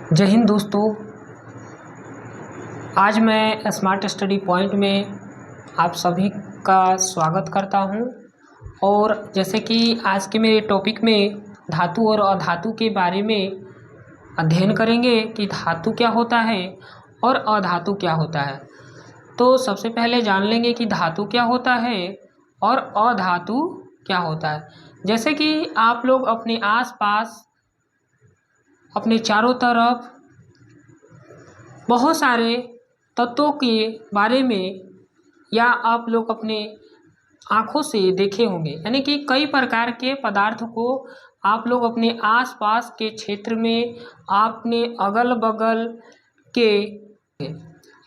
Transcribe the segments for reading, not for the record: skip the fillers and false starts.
जय हिंद दोस्तों। आज मैं स्मार्ट स्टडी पॉइंट में आप सभी का स्वागत करता हूं। और जैसे कि आज के मेरे टॉपिक में धातु और अधातु के बारे में अध्ययन करेंगे कि धातु क्या होता है और अधातु क्या होता है। तो सबसे पहले जान लेंगे कि धातु क्या होता है और अधातु क्या होता है। जैसे कि आप लोग अपने आसपास अपने चारों तरफ बहुत सारे तत्वों के बारे में या आप लोग अपने आँखों से देखे होंगे, यानी कि कई प्रकार के पदार्थ को आप लोग अपने आसपास के क्षेत्र में, आपने अगल बगल के,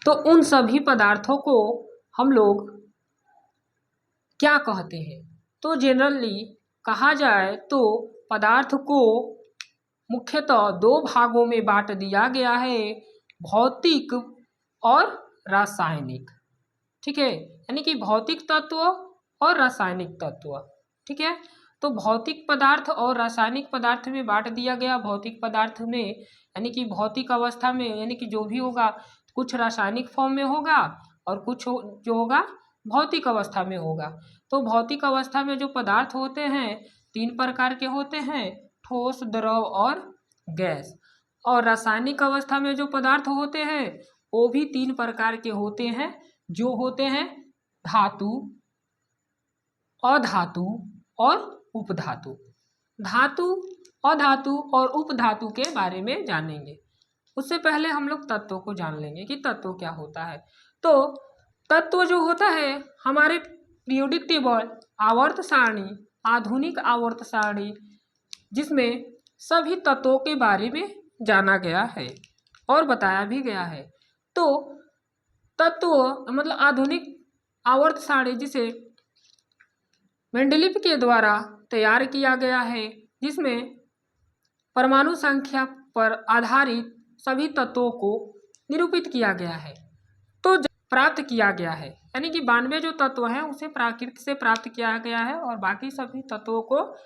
तो उन सभी पदार्थों को हम लोग क्या कहते हैं। तो जनरली कहा जाए तो पदार्थ को मुख्यतः दो भागों में बांट दिया गया है, भौतिक और रासायनिक। ठीक है, यानी कि भौतिक तत्व और रासायनिक तत्व। ठीक है, तो भौतिक पदार्थ और रासायनिक पदार्थ में बांट दिया गया। भौतिक पदार्थ में यानी कि भौतिक अवस्था में, यानी कि जो भी होगा कुछ रासायनिक फॉर्म में होगा और कुछ जो होगा भौतिक अवस्था में होगा। तो भौतिक अवस्था में जो पदार्थ होते हैं तीन प्रकार के होते हैं, ठोस, द्रव और गैस। और रासायनिक अवस्था में जो पदार्थ होते हैं वो भी तीन प्रकार के होते हैं, जो होते हैं धातु, अधातु और उपधातु। धातु, अधातु और उपधातु के बारे में जानेंगे। उससे पहले हम लोग तत्वों को जान लेंगे कि तत्व क्या होता है। तो तत्व जो होता है हमारे पीरियोडिक टेबल, आवर्त सारणी, आधुनिक आवर्त सारणी, जिसमें सभी तत्वों के बारे में जाना गया है और बताया भी गया है। तो तत्व मतलब आधुनिक आवर्त सारणी जिसे मेंडलीव के द्वारा तैयार किया गया है, जिसमें परमाणु संख्या पर आधारित सभी तत्वों को निरूपित किया गया है। तो प्राप्त किया गया है, यानी कि 92 जो तत्व हैं उसे प्रकृति से प्राप्त किया गया है और बाकी सभी तत्वों को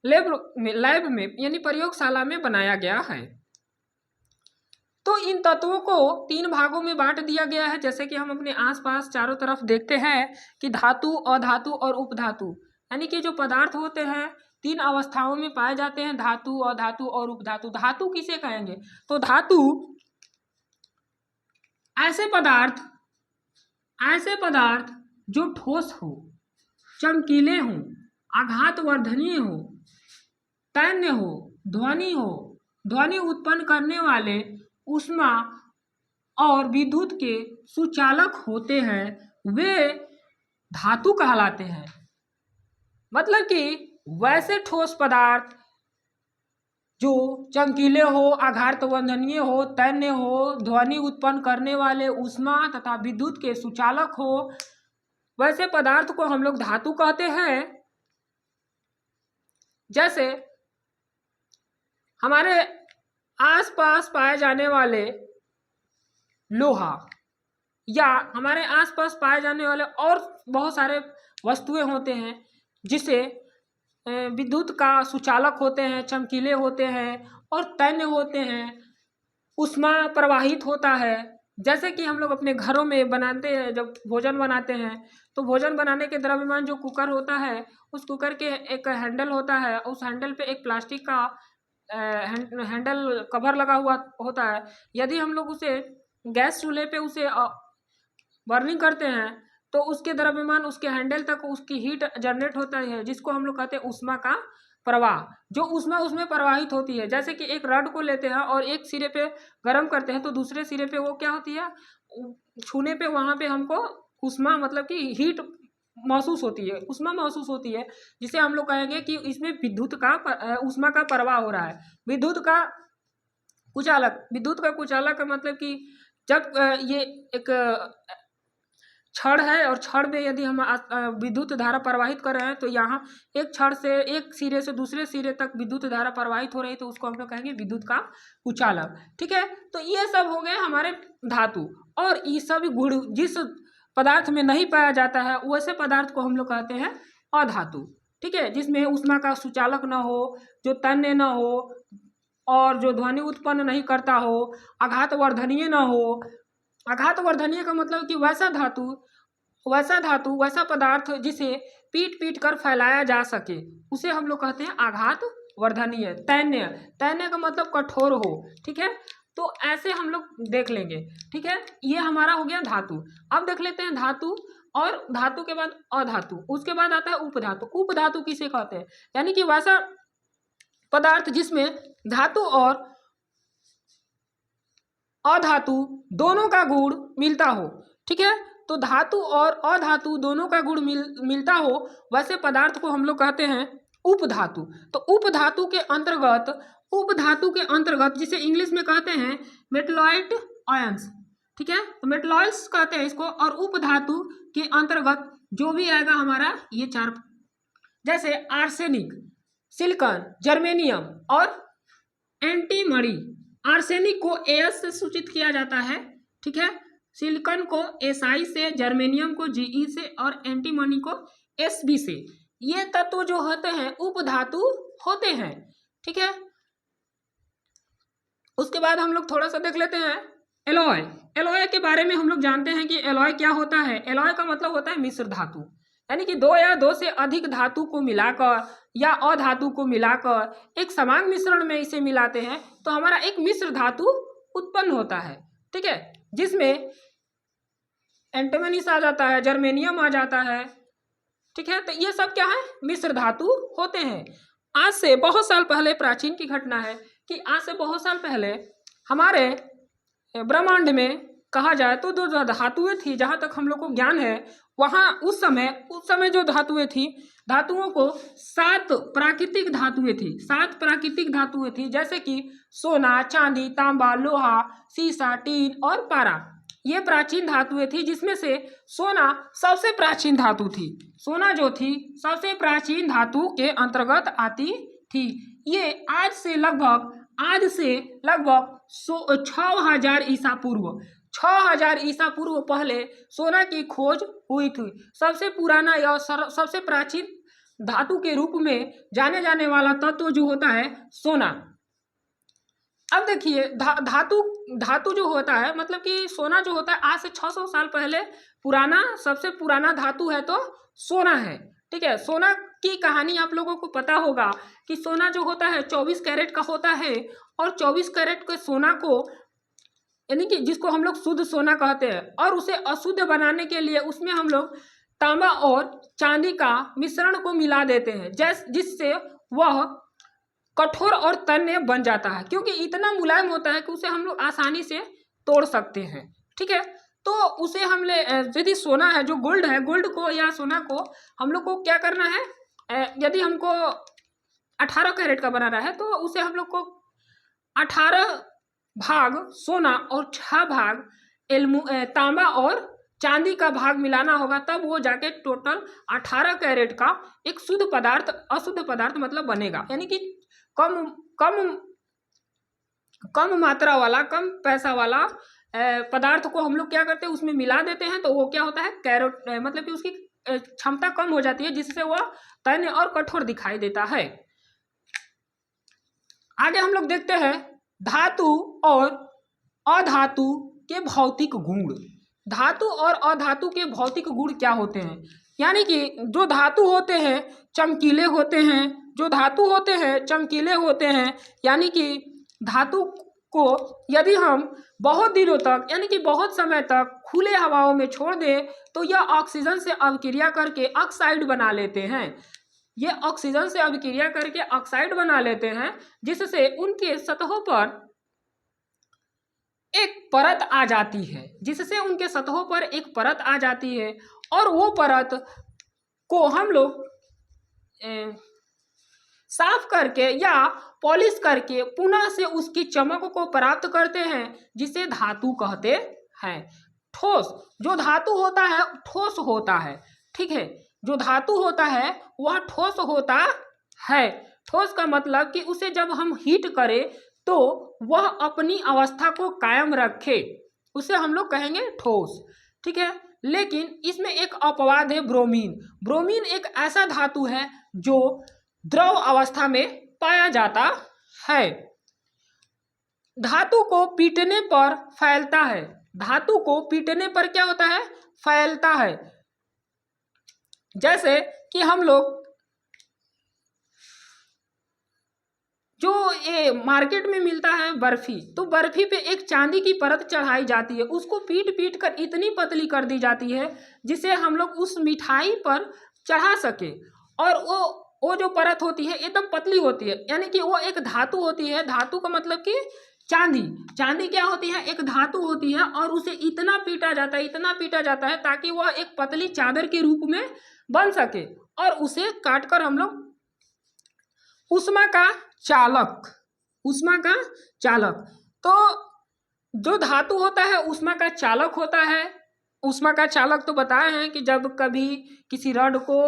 लैब में यानी प्रयोगशाला में बनाया गया है। तो इन तत्वों को तीन भागों में बांट दिया गया है। जैसे कि हम अपने आसपास चारों तरफ देखते हैं कि धातु, अधातु और उपधातु, यानी कि जो पदार्थ होते हैं तीन अवस्थाओं में पाए जाते हैं, धातु, अधातु और उपधातु। धातु किसे कहेंगे? तो धातु ऐसे पदार्थ जो ठोस हो, चमकीले हो, आघातवर्धनीय हो, तन्य हो, ध्वनि उत्पन्न करने वाले, ऊष्मा और विद्युत के सुचालक होते हैं, वे धातु कहलाते हैं। मतलब कि वैसे ठोस पदार्थ जो चमकीले हो, आघातवर्धनीय हो, तन्य हो, ध्वनि उत्पन्न करने वाले, ऊष्मा तथा विद्युत के सुचालक हो, वैसे पदार्थ को हम लोग धातु कहते हैं। जैसे हमारे आसपास पाए जाने वाले लोहा या हमारे आसपास पाए जाने वाले और बहुत सारे वस्तुएं होते हैं जिसे विद्युत का सुचालक होते हैं, चमकीले होते हैं और तन्य होते हैं, ऊष्मा प्रवाहित होता है। जैसे कि हम लोग अपने घरों में बनाते हैं, जब भोजन बनाते हैं तो भोजन बनाने के द्रव्यमान जो कुकर होता है, उस कुकर के एक हैंडल होता है, उस हैंडल पे एक प्लास्टिक का हैंडल कवर लगा हुआ होता है। यदि हम लोग उसे गैस चूल्हे पे उसे बर्निंग करते हैं तो उसके द्रव्यमान उसके हैंडल तक उसकी हीट जनरेट होता है, जिसको हम लोग कहते हैं ऊष्मा का प्रवाह। जो ऊष्मा उसमें प्रवाहित होती है, जैसे कि एक रड को लेते हैं और एक सिरे पे गर्म करते हैं तो दूसरे सिरे पे वो क्या होती है, छूने पे वहाँ पे हमको ऊष्मा मतलब कि हीट महसूस होती है, ऊष्मा महसूस होती है, जिसे हम लोग कहेंगे कि इसमें विद्युत का ऊष्मा का प्रवाह हो रहा है। विद्युत का कुचालक का मतलब कि जब ये एक छड़ है और छड़ में यदि हम विद्युत धारा प्रवाहित कर रहे हैं तो यहाँ एक छड़ से एक सिरे से दूसरे सिरे तक विद्युत धारा प्रवाहित हो रही है, तो उसको हम लोग कहेंगे विद्युत का कुचालक। ठीक है, तो ये सब हो गए हमारे धातु। और ये सब गुण जिस पदार्थ में नहीं पाया जाता है वैसे पदार्थ को हम लोग कहते हैं अधातु। ठीक है, जिसमें ऊष्मा का सुचालक न हो, जो तन्य न हो और जो ध्वनि उत्पन्न नहीं करता हो, आघातवर्धनीय न हो। आघातवर्धनीय का मतलब कि वैसा पदार्थ जिसे पीट कर फैलाया जा सके, उसे हम लोग कहते हैं आघातवर्धनीय। तैन्य का मतलब कठोर हो, ठीक है। तो ऐसे हम लोग देख लेंगे, ठीक है। ये हमारा हो गया धातु। अब देख लेते हैं धातु, और धातु के बाद अधातु, उसके बाद आता है उपधातु। उपधातु किसे कहते हैं? यानी कि वैसा पदार्थ जिसमें धातु और अधातु दोनों का गुण मिलता हो, ठीक है। तो धातु और अधातु दोनों का गुण मिलता हो, वैसे पदार्थ को हम लोग कहते हैं उपधातु। तो उपधातु के अंतर्गत जिसे इंग्लिश में कहते हैं मेटलॉइड आयंस, ठीक है। तो मेटलॉइड्स कहते हैं इसको। और उपधातु के अंतर्गत जो भी आएगा हमारा ये चार, जैसे आर्सेनिक, सिलिकॉन, जर्मेनियम और एंटीमरी। आर्सेनिक को एस से सूचित किया जाता है, ठीक है। सिलिकॉन को एसआई से, जर्मेनियम को जीई से और एंटीमनी को एसबी से। ये तत्व जो होते हैं उपधातु होते हैं, ठीक है। उसके बाद हम लोग थोड़ा सा देख लेते हैं एलॉय। एलॉय के बारे में हम लोग जानते हैं कि एलॉय क्या होता है। एलॉय का मतलब होता है मिश्र धातु, यानी कि दो या दो से अधिक धातु को मिलाकर या अधातु को मिलाकर एक समान मिश्रण में इसे मिलाते हैं तो हमारा एक मिश्र धातु उत्पन्न होता है, ठीक है। जिसमें एंटीमनीस आ जाता है, जर्मेनियम आ जाता है, ठीक है। तो ये सब क्या है? मिश्र धातु होते हैं। आज से बहुत साल पहले, प्राचीन की घटना है कि आज से बहुत साल पहले हमारे ब्रह्मांड में कहा जाए तो जो धातुएं थी, जहाँ तक हम लोग को ज्ञान है, वहाँ उस समय जो धातुएं थी, धातुओं को 7 प्राकृतिक धातुएं थी, जैसे कि सोना, चांदी, तांबा, लोहा, सीसा, टीन और पारा। ये प्राचीन धातुएं थी, जिसमें से सोना सबसे प्राचीन धातु थी। सोना जो थी सबसे प्राचीन धातु के अंतर्गत आती थी। ये आज से लगभग 6000 ईसा पूर्व पहले सोना की खोज हुई थी। सबसे पुराना या सबसे प्राचीन धातु के रूप में जाने जाने वाला तत्व जो होता है सोना। अब देखिए धातु जो होता है, मतलब कि सोना जो होता है आज से 600 साल पहले सबसे पुराना धातु है तो सोना है, ठीक है। सोना की कहानी आप लोगों को पता होगा कि सोना जो होता है 24 कैरेट का होता है, और 24 कैरेट के सोना को, यानी कि जिसको हम लोग शुद्ध सोना कहते हैं, और उसे अशुद्ध बनाने के लिए उसमें हम लोग तांबा और चांदी का मिश्रण को मिला देते हैं, जिससे वह कठोर और तन्य बन जाता है, क्योंकि इतना मुलायम होता है कि उसे हम लोग आसानी से तोड़ सकते हैं, ठीक है। तो उसे यदि सोना है, जो गोल्ड है, गोल्ड को या सोना को हम लोग को क्या करना है, यदि हमको 18 कैरेट का बनाना है तो उसे हम लोग को 18 भाग सोना और 6 भाग तांबा और चांदी का भाग मिलाना होगा, तब वो जाके टोटल 18 कैरेट का एक अशुद्ध पदार्थ मतलब बनेगा। यानी कि कम मात्रा वाला, कम पैसा वाला पदार्थ को हम लोग क्या करते हैं, उसमें मिला देते हैं, तो वो क्या होता है, कैरेट, मतलब कि उसकी क्षमता कम हो जाती है, जिससे वह तन्य और कठोर दिखाई देता है। आगे हम लोग देखते हैं धातु और अधातु के भौतिक गुण। धातु और अधातु के भौतिक गुण क्या होते हैं? यानी कि जो धातु होते हैं चमकीले होते हैं, यानी कि धातु को यदि हम बहुत दिनों तक, यानी कि बहुत समय तक खुले हवाओं में छोड़ दें तो यह ऑक्सीजन से अभिक्रिया करके ऑक्साइड बना लेते हैं। ये ऑक्सीजन से अभिक्रिया करके ऑक्साइड बना लेते हैं, जिससे उनके सतहों पर एक परत आ जाती है, और वो परत को हम लोग साफ करके या पॉलिश करके पुनः से उसकी चमक को प्राप्त करते हैं, जिसे धातु कहते हैं। ठोस जो धातु होता है ठोस होता है, ठीक है। जो धातु होता है वह ठोस होता है। ठोस का मतलब कि उसे जब हम हीट करें तो वह अपनी अवस्था को कायम रखे, उसे हम लोग कहेंगे ठोस, ठीक है। लेकिन इसमें एक अपवाद है, ब्रोमीन एक ऐसा धातु है जो द्रव अवस्था में पाया जाता है। धातु को पीटने पर फैलता है। धातु को पीटने पर क्या होता है? फैलता है। जैसे कि हम लोग जो ये मार्केट में मिलता है बर्फी, तो बर्फी पे एक चांदी की परत चढ़ाई जाती है, उसको पीट पीट कर इतनी पतली कर दी जाती है जिसे हम लोग उस मिठाई पर चढ़ा सके। और वो जो परत होती है एकदम पतली होती है, यानी कि वो एक धातु होती है। धातु का मतलब कि चांदी। चांदी क्या होती है? एक धातु होती है, और उसे इतना पीटा जाता है, इतना पीटा जाता है ताकि वह एक पतली चादर के रूप में बन सके, और उसे काटकर हम लोग उष्मा का चालक, उष्मा का चालक, तो जो धातु होता है उष्मा का चालक होता है। उष्मा का चालक तो बताए हैं कि जब कभी किसी रॉड को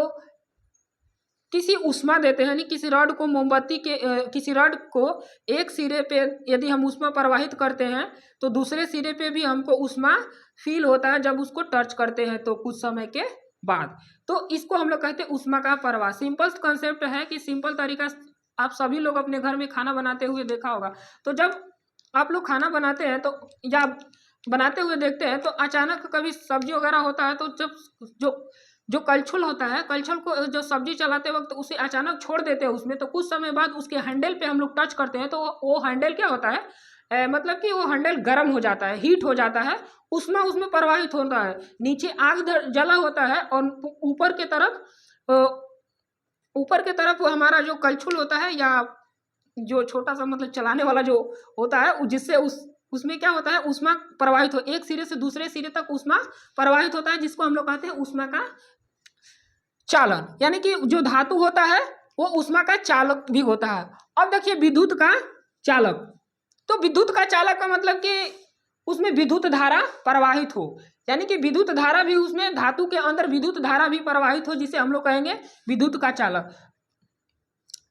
किसी उष्मा देते हैं, यानी किसी रॉड को मोमबत्ती के किसी रॉड को एक सिरे पे यदि हम उष्मा प्रवाहित करते हैं तो दूसरे सिरे पे भी हमको उष्मा फील होता है जब उसको टच करते हैं तो कुछ समय के बाद। तो इसको हम लोग कहते हैं उष्मा का प्रवाह। सिंपल कॉन्सेप्ट है कि सिंपल तरीका आप सभी लोग अपने घर में खाना बनाते हुए देखा होगा। तो जब आप लोग खाना बनाते हैं तो या बनाते हुए देखते हैं तो अचानक कभी सब्जी वगैरह होता है, तो जब जो कलछुल होता है, कलछुल को जो सब्जी चलाते वक्त उसे अचानक छोड़ देते हैं उसमें, तो कुछ समय बाद उसके हैंडल पे हम लोग टच करते हैं तो वो हैंडल क्या होता है, मतलब कि वो हैंडल गर्म हो जाता है, हीट हो जाता है, उष्मा उसमें प्रवाहित होता है, नीचे आग जला होता है, और ऊपर के तरफ हमारा जो कलछुल होता है या जो छोटा सा मतलब चलाने वाला जो होता है, जिससे उसमें क्या होता है, उष्मा प्रवाहित हो, एक सिरे से दूसरे सिरे तक उष्मा प्रवाहित होता है, जिसको हम लोग कहते हैं उष्मा का चालन। यानी कि जो धातु होता है वो उष्मा का चालक भी होता है। अब देखिए विद्युत का चालक, तो विद्युत का चालक का मतलब कि उसमें विद्युत धारा प्रवाहित हो, यानी कि विद्युत धारा भी उसमें, धातु के अंदर विद्युत धारा भी प्रवाहित हो, जिसे हम लोग कहेंगे विद्युत का चालक।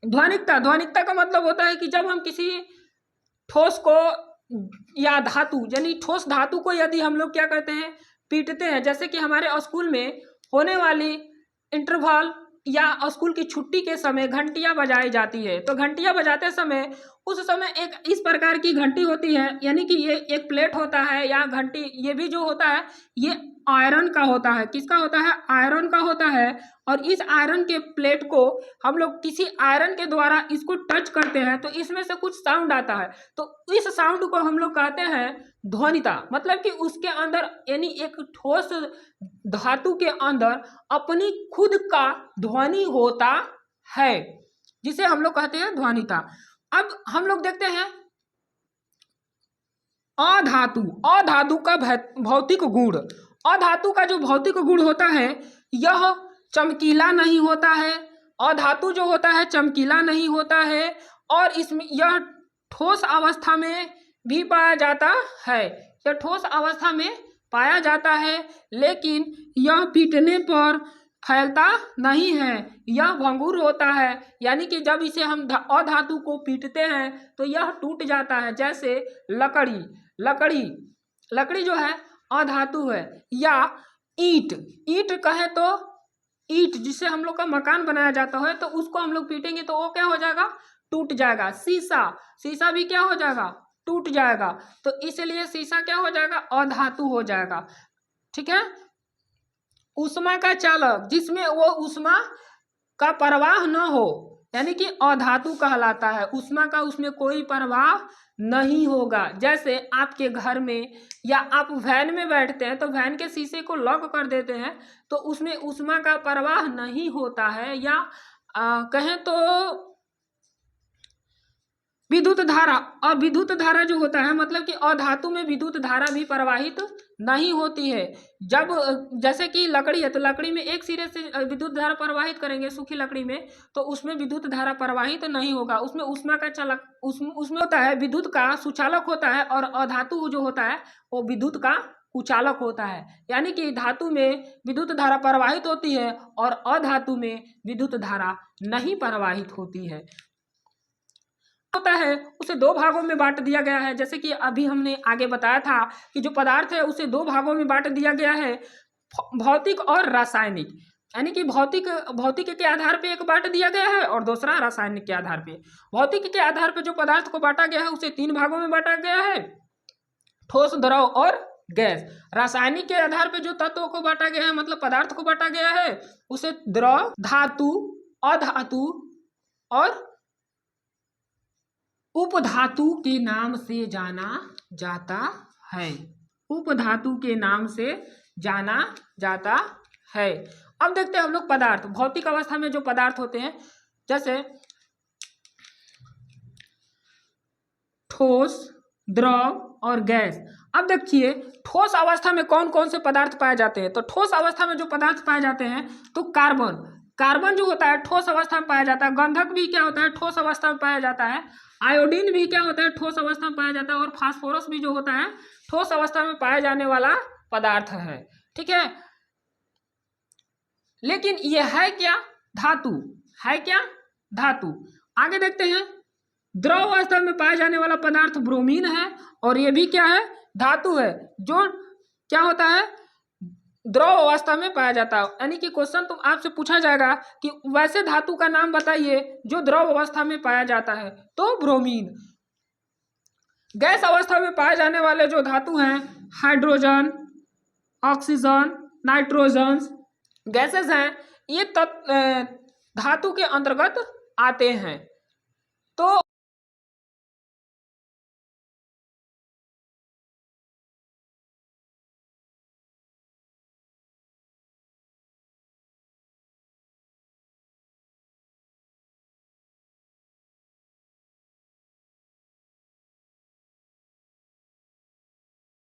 ध्वनिकता, ध्वनिकता का मतलब होता है कि जब हम किसी ठोस को या धातु, यानी ठोस धातु को यदि हम लोग क्या करते हैं, पीटते हैं, जैसे कि हमारे स्कूल में होने वाली इंटरवल या स्कूल की छुट्टी के समय घंटियां बजाई जाती है, तो घंटियां बजाते समय उस समय एक इस प्रकार की घंटी होती है, यानी कि ये एक प्लेट होता है या घंटी, ये भी जो होता है ये आयरन का होता है। किसका होता है? आयरन का होता है। और इस आयरन के प्लेट को हम लोग किसी आयरन के द्वारा इसको टच करते हैं तो इसमें से कुछ साउंड आता है, तो इस साउंड को हम लोग कहते हैं ध्वनिता। मतलब कि उसके अंदर, यानी एक ठोस धातु के अंदर अपनी खुद का ध्वनि होता है, जिसे हम लोग कहते हैं ध्वनिता। अब हम लोग देखते हैं अधातु। अधातु का भौतिक गुण, अधातु का जो भौतिक गुण होता है यह चमकीला नहीं होता है। अधातु जो होता है चमकीला नहीं होता है, और इसमें यह ठोस अवस्था में भी पाया जाता है, यह ठोस अवस्था में पाया जाता है, लेकिन यह पीटने पर फैलता नहीं है, यह भंगुर होता है। यानी कि जब इसे हम अधातु को पीटते हैं तो यह टूट जाता है। जैसे लकड़ी, लकड़ी जो है अधातु है। या ईंट, ईंट कहे तो ईंट जिससे हम लोग का मकान बनाया जाता है, तो उसको हम लोग पीटेंगे तो वो क्या हो जाएगा? टूट जाएगा। शीशा भी क्या हो जाएगा? टूट जाएगा। तो इसलिए शीशा क्या हो जाएगा? अधातु हो जाएगा। ठीक है। उष्मा का चालक, जिसमें वो उष्मा का प्रवाह न हो, यानी कि अधातु कहलाता है। उष्मा का उसमें कोई प्रवाह नहीं होगा। जैसे आपके घर में या आप वैन में बैठते हैं तो वैन के शीशे को लॉक कर देते हैं, तो उसमें उष्मा का प्रवाह नहीं होता है। या कहें तो विद्युत धारा, और विद्युत धारा जो होता है मतलब कि अधातु में विद्युत धारा भी प्रवाहित नहीं होती है। जब जैसे कि लकड़ी है तो लकड़ी में एक सिरे से विद्युत धारा प्रवाहित करेंगे सूखी लकड़ी में, तो उसमें विद्युत धारा प्रवाहित नहीं होगा। उसमें उष्मा का चालक उसमें होता है, विद्युत का सुचालक होता है, और अधातु जो होता है वो विद्युत का कुचालक होता है। यानी कि धातु में विद्युत धारा प्रवाहित होती है और अधातु में विद्युत धारा नहीं प्रवाहित होती है। होता है उसे दो भागों में बांट दिया गया है। जैसे कि अभी हमने आगे बताया था कि जो पदार्थ है उसे दो भागों में बांट दिया गया है, भौतिक और रासायनिक। यानी कि भौतिक के आधार पे एक बांट दिया गया है और दूसरा रासायनिक के आधार पे। भौतिक के आधार पे जो पदार्थ को बांटा गया है उसे 3 भागों में बांटा गया है, ठोस, द्रव और गैस। रासायनिक के आधार पे जो तत्वों को बांटा गया है, मतलब पदार्थ को बांटा गया है, उसे द्रव, धातु, अधातु और उपधातु के नाम से जाना जाता है। उपधातु के नाम से जाना जाता है। अब देखते हैं हम लोग पदार्थ। भौतिक अवस्था में जो पदार्थ होते हैं, जैसे ठोस, द्रव और गैस। अब देखिए ठोस अवस्था में कौन कौन से पदार्थ पाए जाते हैं। तो ठोस अवस्था में जो पदार्थ पाए जाते हैं, तो कार्बन जो होता है ठोस अवस्था में पाया जाता है। गंधक भी क्या होता है, ठोस अवस्था में पाया जाता है। आयोडीन भी क्या होता है, ठोस अवस्था में पाया जाता है। और फास्फोरस भी जो होता है ठोस अवस्था में पाया जाने वाला पदार्थ है। ठीक है, लेकिन यह है क्या, धातु है। क्या, धातु। आगे देखते हैं, द्रव अवस्था में पाया जाने वाला पदार्थ ब्रोमीन है और ये भी क्या है, धातु है, जो क्या होता है, द्रव अवस्था में पाया जाता है। यानी कि क्वेश्चन तो आपसे पूछा जाएगा कि वैसे धातु का नाम बताइए जो द्रव अवस्था में पाया जाता है, तो ब्रोमीन। गैस अवस्था में पाए जाने वाले जो धातु हैं, हाइड्रोजन, ऑक्सीजन, नाइट्रोजन गैसेस हैं, ये धातु के अंतर्गत आते हैं। तो